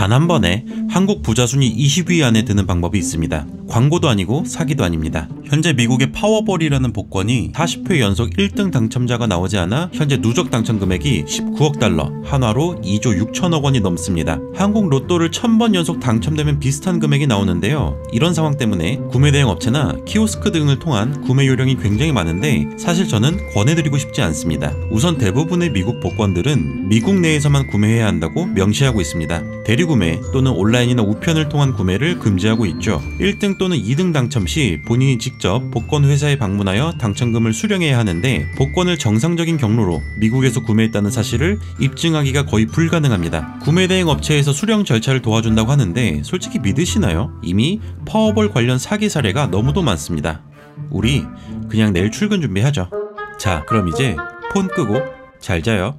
단 한 번에 한국 부자 순위 20위 안에 드는 방법이 있습니다. 광고도 아니고 사기도 아닙니다. 현재 미국의 파워볼이라는 복권이 40회 연속 1등 당첨자가 나오지 않아 현재 누적 당첨 금액이 19억 달러, 한화로 2조 6천억 원이 넘습니다. 한국 로또를 1000번 연속 당첨되면 비슷한 금액이 나오는데요. 이런 상황 때문에 구매 대행 업체나 키오스크 등을 통한 구매 요령이 굉장히 많은데 사실 저는 권해드리고 싶지 않습니다. 우선 대부분의 미국 복권들은 미국 내에서만 구매해야 한다고 명시하고 있습니다. 대리구매 또는 온라인이나 우편을 통한 구매를 금지하고 있죠. 1등 또는 2등 당첨 시 본인이 직접 복권 회사에 방문하여 당첨금을 수령해야 하는데 복권을 정상적인 경로로 미국에서 구매했다는 사실을 입증하기가 거의 불가능합니다. 구매 대행 업체에서 수령 절차를 도와준다고 하는데 솔직히 믿으시나요? 이미 파워볼 관련 사기 사례가 너무도 많습니다. 우리 그냥 내일 출근 준비하죠. 자, 그럼 이제 폰 끄고 잘 자요.